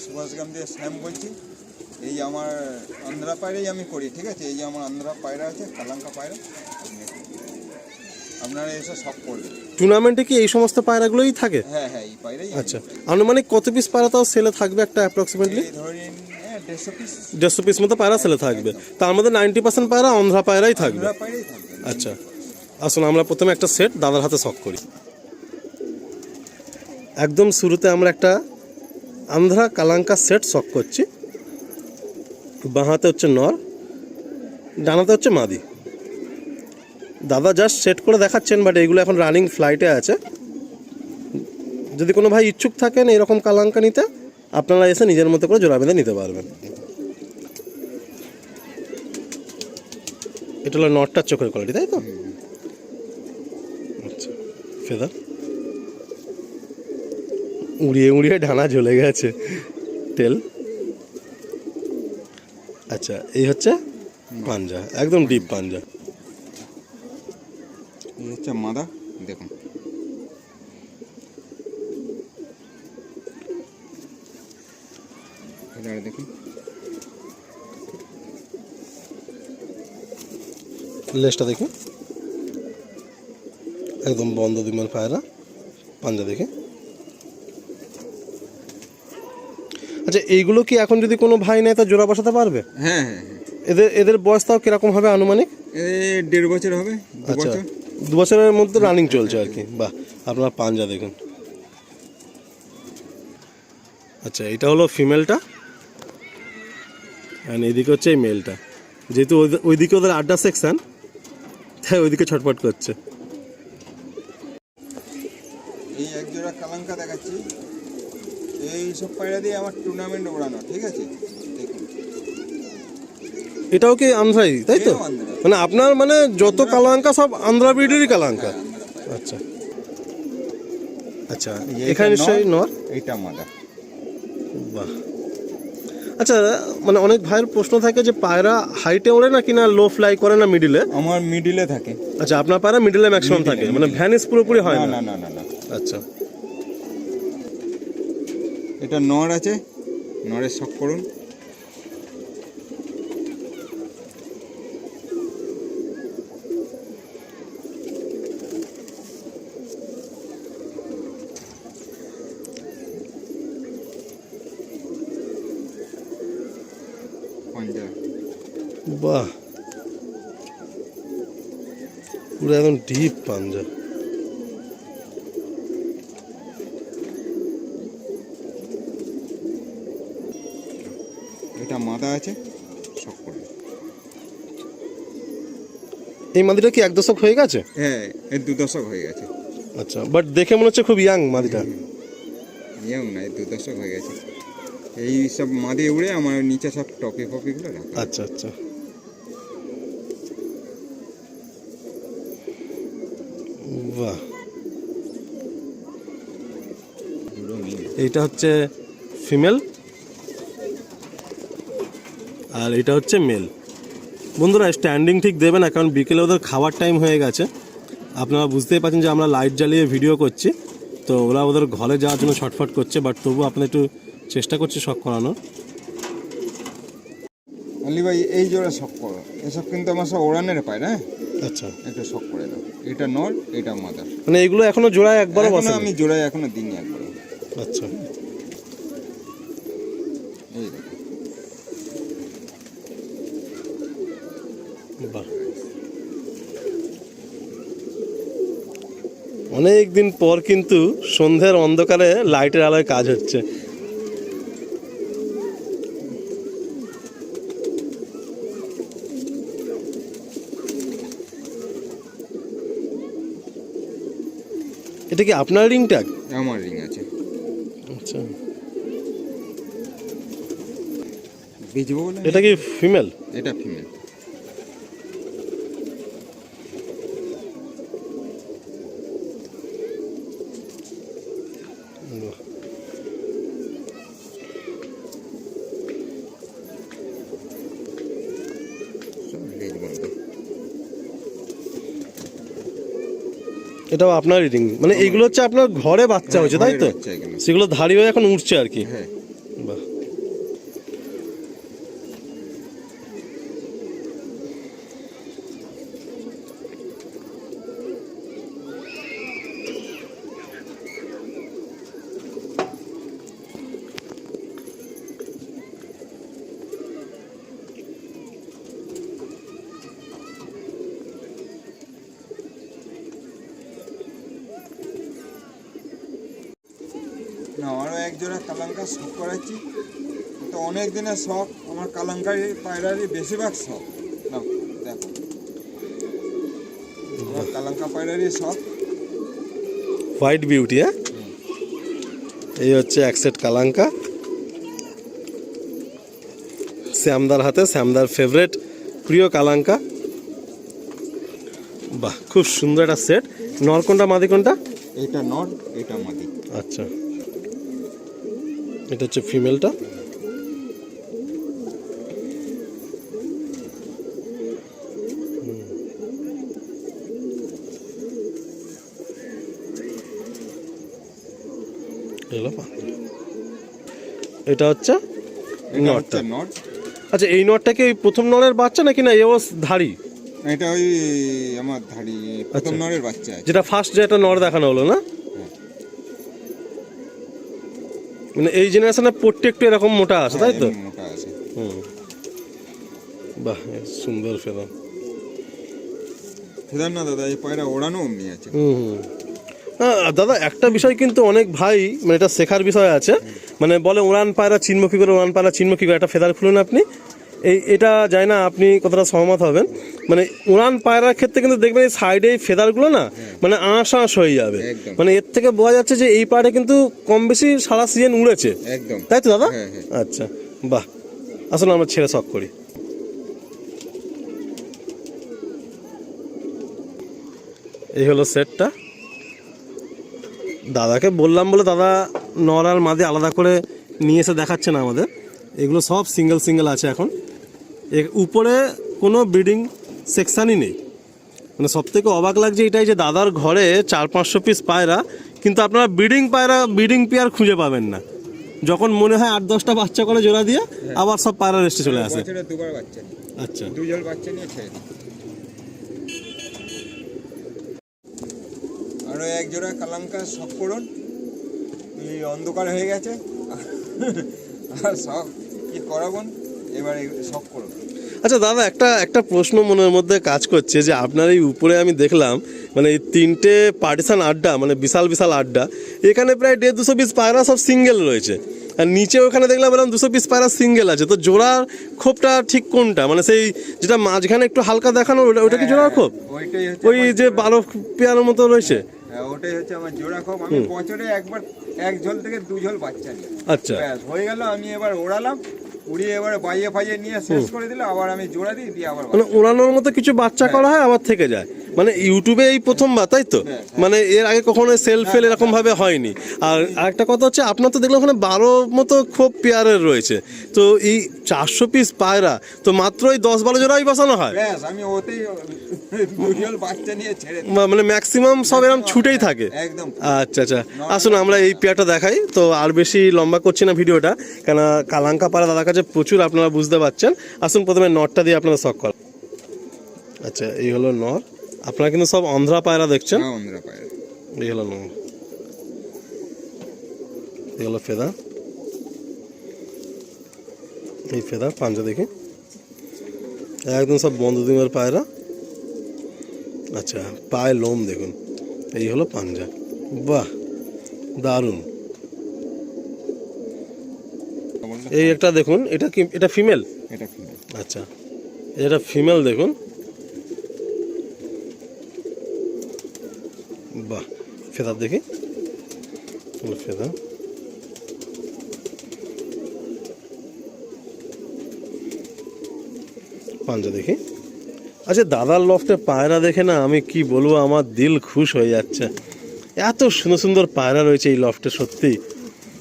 সুভাষগ্রাম দিয়ে শ্যাম বলছি। এই যে আমার আন্ধ্রা পায়রাই আমি করি, ঠিক আছে। এই যে আমার আন্ধ্রা পায়রা আছে, কালাঙ্কা পায়রা, আপনারা এসে সব করবেন। টুর্নামেন্টে কি এই সমস্ত পায়রাগুলোই থাকে? হ্যাঁ হ্যাঁ, এই পায়রাই। আচ্ছা, আনুমানিক কত পিস পায়রা তাও সেলে থাকবে একটা অ্যাপ্রক্সিমেটলি? ধরেন 150 পিস। 150 পিস মতো পায়রা সেলে থাকবে। তার মধ্যে 90% পায়রা আন্ধ্রা পায়রাই থাকবে। আন্ধ্রা পায়রাই থাকবে। আচ্ছা, আসুন আমরা প্রথমে একটা সেট দাদার হাতে শখ করি। একদম শুরুতে আমরা একটা আন্ধ্রা কালাঙ্কা সেট শখ করছি। বাঁ হাতে হচ্ছে নর, ডানাতে হচ্ছে মাদি। দাদা জাস্ট সেট করে দেখাচ্ছেন, বাট এইগুলো এখন রানিং ফ্লাইটে আছে। যদি কোনো ভাই ইচ্ছুক থাকেন এরকম কালাঙ্কা নিতে, আপনারা এসে নিজের মতো করে জোড়া বেঁধে নিতে পারবেন। এটা হলো নটটার চোখের কোয়ালিটি, তাই তো? আচ্ছা, ফেদার উড়িয়ে উড়িয়ে ডানা ঝুলে গেছে, টেল। আচ্ছা, এই হচ্ছে পাঞ্জা, একদম ডিপ পাঞ্জা। এই হচ্ছে মাদা, দেখুন। দেখুন লেজটা দেখি, একদম বন্ধ দিমের পায়রা। পাঞ্জা দেখি। আচ্ছা, এইগুলো কি এখন যদি কোনো ভাই নেয় তা জোড়া বসাতে পারবে? হ্যাঁ হ্যাঁ। এদের বয়স তাও কিরকম হবে আনুমানিক? 1.5 বছর হবে। 2 আচ্ছা, বছর। 2 বছরের মধ্যে রানিং চলছে আর কি। বাহ, আপনার পাঞ্জা দেখুন। আচ্ছা, এটা হলো ফিমেলটা, অ্যান্ড এদিকে হচ্ছে এই মেলটা। যেহেতু ওইদিকে ওদের আড্ডা সেকশন, তাই ওইদিকে ছটফট করছে। এই এক জোড়া কালাঙ্কা দেখাচ্ছি। এই সব পায়রা দিয়ে আমার টুর্নামেন্ট ওড়ানো, ঠিক আছে। দেখুন, এটাও কি আন্ধ্রাই, তাই তো? মানে আপনার মানে যত কালাঙ্কা সব আন্ধ্রা ব্রিডেরই কালাঙ্কা। আচ্ছা আচ্ছা, এখানে নিশ্চয়ই নর, এইটা মাদা। বাহ। আচ্ছা, মানে অনেক ভাইয়ের প্রশ্ন থাকে যে পায়রা হাইটে ওড়ে না কিনা লো ফ্লাই করে না মিডিলে? আমার মিডিলে থাকে। আচ্ছা, আপনার পায়রা মিডিলে ম্যাক্সিমাম থাকে, মানে ভ্যানিস পুরোপুরি হয় না? না না না না। আচ্ছা, এটা নর আছে, নরের শখ করুন। পাঞ্জা, বাহ, পুরো একদম ডিপ পাঞ্জা। এটা মাদা আছে, শখ করুন। এই মাদিটা কি 1 দশক হয়ে গেছে? হ্যাঁ, এর 2 দশক হয়ে গেছে। আচ্ছা, বাট দেখে মনে হচ্ছে খুব ইয়াং মাদিটা। ইয়াং না, 2 দশক হয়ে গেছে। এই সব মাদি উড়ে আমার নিচে সব টপি ফপিগুলো রাখা। আচ্ছা আচ্ছা, বাহ। এইটা হচ্ছে ফিমেল আর এটা হচ্ছে মেল। বন্ধুরা স্ট্যান্ডিং ঠিক দেবে না, কারণ বিকেলে ওদের খাওয়ার টাইম হয়ে গেছে। আপনারা বুঝতেই পারছেন যে আমরা লাইট জ্বালিয়ে ভিডিও করছি, তো ওরা ওদের ঘরে যাওয়ার জন্য ছটফট করছে, বাট তবু আপনাদের একটু চেষ্টা করছি শখ করানোর। আলি ভাই, এই জোড়া শখ করো। এসব কিন্তু আমার সব ওড়ানের পায় না। আচ্ছা, একটু শখ করে দাও। এটা নর, এটা মাদার। মানে এগুলো এখনো জোড়ায় একবারও বসে? আমি জোড়ায় এখনো দিইনি একবার। আচ্ছা, এই দেখো, বাহ। অনেক দিন পর কিন্তু সন্ধ্যের অন্ধকারে লাইটের আলোয় কাজ হচ্ছে। এটা কি আপনার রিং ট্যাগ? আমার রিং আছে। আচ্ছা, বেচবো বলে। এটা কি ফিমেল? এটা ফিমেল। এটাও আপনার রিডিং, মানে এইগুলো হচ্ছে আপনার ঘরে বাচ্চা হয়েছে, তাই তো? সেগুলো ধাড়ি হয়ে এখন উঠছে আর কি। হ্যাঁ, বাহ। এক জোড়া কালাঙ্কা শখ করাচ্ছি। তো অনেক দিনের শখ আমার, কালাঙ্কারি পায়রারই বেশিরভাগ শখ। নাও দেখো, আমার কালাঙ্কা পায়রারই শখ। হোয়াইট বিউটি, হ্যাঁ, এই হচ্ছে এক সেট কালাঙ্কা শ্যামদার হাতে, শ্যামদার ফেভারেট প্রিয় কালাঙ্কা। বাহ, খুব সুন্দর একটা সেট। নর কোনটা মাদি কোনটা? এটা নর, এটা মাদি। আচ্ছা, এটা হচ্ছে ফিমেলটা। এটা হচ্ছে নটটা। নর। আচ্ছা, এই নটটা কি ওই প্রথম নরের বাচ্চা নাকি না এও ধাড়ি? এটা ওই আমার ধাড়ি প্রথম নরের বাচ্চা আছে। যেটা ফার্স্ট যেটা নর দেখানো হলো না, মানে এই জেনারেশনে পট্টি একটু এরকম মোটা আছে, তাই তো? মোটা আছে। বাহ, সুন্দর ফেদার। ফেদার না দাদা, এই পায়রা ওড়ানো অমনি আছে। দাদা, একটা বিষয় কিন্তু অনেক ভাই মানে এটা শেখার বিষয় আছে, মানে বলে উড়ান পায়রা চিনব কি করে, উড়ান পায়রা চিনব কি করে। একটা ফেদার খুলুন আপনি, এটা যায় না, আপনি কতটা সহমত হবেন। মানে উড়ান পায়রার ক্ষেত্রে কিন্তু দেখবেন এই সাইডে এই ফেদারগুলো না মানে আঁশ আঁশ হয়ে যাবে। মানে এর থেকে বোঝা যাচ্ছে যে এই পায়রা কিন্তু কম বেশি সারা সিজন উড়েছে, একদম, তাই তো দাদা? হ্যাঁ। আচ্ছা, বাহ, আসলে আমরা ছেড়ে শখ করি। এই হলো সেটটা। দাদাকে বললাম বলে দাদা নর আর মাদি আলাদা করে নিয়ে এসে দেখাচ্ছে না আমাদের। এগুলো সব সিঙ্গেল সিঙ্গেল আছে এখন। উপরে কোনো ব্রিডিং সেকশানই নেই। মানে সবথেকে অবাক লাগছে এটাই যে দাদার ঘরে 400-500 পিস পায়রা, কিন্তু আপনারা ব্রিডিং পেয়ার খুঁজে পাবেন না। যখন মনে হয় 8-10টা বাচ্চা করে জোড়া দিয়ে আবার সব পায়রা রেস্টে চলে আসে। বছরে দুবার বাচ্চা নিয়ে, আচ্ছা, দুজন বাচ্চা নিয়ে ছেড়ে দিই। আরও এক জোড়া কালাঙ্কা শখ করুন, এই অন্ধকার হয়ে গেছে আর শখ কি করাবেন, এবারে শখ করুন। আচ্ছা দাদা, একটা প্রশ্ন মনের মধ্যে কাজ করছে যে আপনার এই উপরে আমি দেখলাম মানে এই 3টে পার্টিশন আড্ডা, মানে বিশাল বিশাল আড্ডা, এখানে প্রায় 150-200 পিস পায়রা সব সিঙ্গেল রয়েছে, আর নিচে ওখানে দেখলাম এরকম 200 পিস পায়রা সিঙ্গেল আছে। তো জোড়ার খোপটা ঠিক কোনটা? মানে সেই যেটা মাঝখানে একটু হালকা দেখানো ওটা কি জোড়ার খোপ? ওই যে 12 পেয়ারের মতো রয়েছে, ওটাই হচ্ছে আমার জোড়া খোপ। আমি বছরে একবার 1 ঝোল থেকে 2 ঝোল বাচ্চা নিই। আচ্ছা, হয়ে গেল। আমি এবার ওড়ালাম, উড়িয়ে এবারে বাইয়ে নিয়ে শেষ করে দিলে আবার আমি জোড়া দিই, দিয়ে আবার মানে ওড়ানোর মতো কিছু বাচ্চা করা হয় আবার থেকে যায়। মানে ইউটিউবে এই প্রথমবার, তাই তো? মানে এর আগে কখনো সেলফেল এরকম ভাবে হয়নি। আর আরেকটা কথা হচ্ছে, আপনার তো দেখলাম ওখানে 12 মতো খুব পেয়ারের রয়েছে। তো এই 400 পিস পায়রা তো মাত্র এই 10-12 জোড়াই বসানো হয়। আমি ওতেই 2 ঝোল বাচ্চা নিয়ে ছেড়ে দিই। মানে ম্যাক্সিমাম সব এরকম ছুটেই থাকে। একদম। আচ্ছা আচ্ছা, আসুন আমরা এই পেয়ারটা দেখাই। তো আর বেশি লম্বা করছি না ভিডিওটা, কেন কালাঙ্কা পায়রা দাদার কাছে প্রচুর, আপনারা বুঝতে পারছেন। আসুন প্রথমে নরটা দিয়ে আপনারা শখ করেন। আচ্ছা, এই হলো নর। আপনারা কিন্তু সব অন্ধ্রা পায়রা দেখছেন। অন্ধ্রা পায়রা। এই হলো নর, এই হলো ফেদা, এই ফেদা পাঞ্জা দেখি একদম সব বন্ধু ডিমের পায়রা। আচ্ছা, পায়ে লোম দেখুন, এই হলো পাঞ্জা। বাহ, দারুণ। এই একটা দেখুন, এটা কি, এটা ফিমেল? এটা ফিমেল। আচ্ছা, এটা ফিমেল দেখুন। বাহ, ফেদার দেখি, ফেদার। পাঞ্জা দেখি। আচ্ছা, দাদার লফটে পায়রা দেখে না আমি কি বলবো, আমার দিল খুশ হয়ে যাচ্ছে। এত সুন্দর সুন্দর পায়রা রয়েছে এই লফটে, সত্যি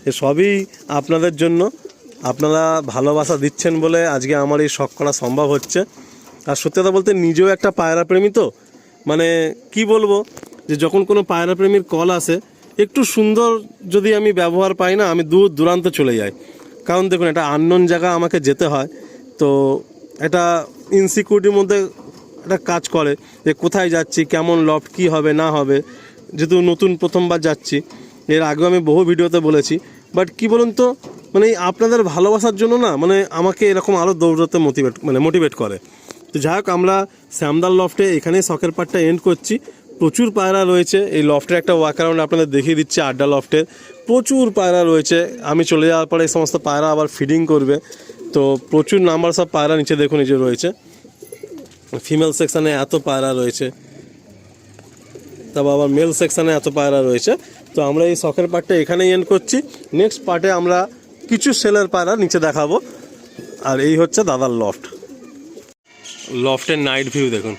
এ সবই আপনাদের জন্য। আপনারা ভালোবাসা দিচ্ছেন বলে আজকে আমার এই শখ করা সম্ভব হচ্ছে। আর সত্যি কথা বলতে নিজেও একটা পায়রা প্রেমী, তো মানে কি বলবো, যে যখন কোনো পায়রা প্রেমীর কল আসে, একটু সুন্দর যদি আমি ব্যবহার পাই না, আমি দূর দূরান্ত চলে যাই। কারণ দেখুন, এটা আননোন জায়গা আমাকে যেতে হয়, তো এটা ইনসিকিউরিটির মধ্যে একটা কাজ করে যে কোথায় যাচ্ছি, কেমন লফট, কী হবে না হবে। যেহেতু নতুন প্রথমবার যাচ্ছি, এর আগেও আমি বহু ভিডিওতে বলেছি, বাট কি বলুন তো, মানে আপনাদের ভালোবাসার জন্য না মানে আমাকে এরকম আরও দৌড়াতে মোটিভেট করে। তো যাই হোক, আমরা শ্যামদার লফটে এখানেই শখের পার্টটা এন্ড করছি। প্রচুর পায়রা রয়েছে এই লফটের একটা ওয়াক অ্যারাউন্ড আপনাদের দেখিয়ে দিচ্ছি। আড্ডা লফটের প্রচুর পায়রা রয়েছে। আমি চলে যাওয়ার পরে এই সমস্ত পায়রা আবার ফিডিং করবে, তো প্রচুর নাম্বার সব পায়রা নিচে দেখুন এই যে রয়েছে। ফিমেল সেকশানে এত পায়রা রয়েছে, তারপর আবার মেল সেকশানে এত পায়রা রয়েছে। তো আমরা এই শখের পার্টটা এখানেই এন্ড করছি। নেক্সট পার্টে আমরা কিছু সেলের পায়রা নিচে দেখাবো। আর এই হচ্ছে দাদার লফটের নাইট ভিউ দেখুন।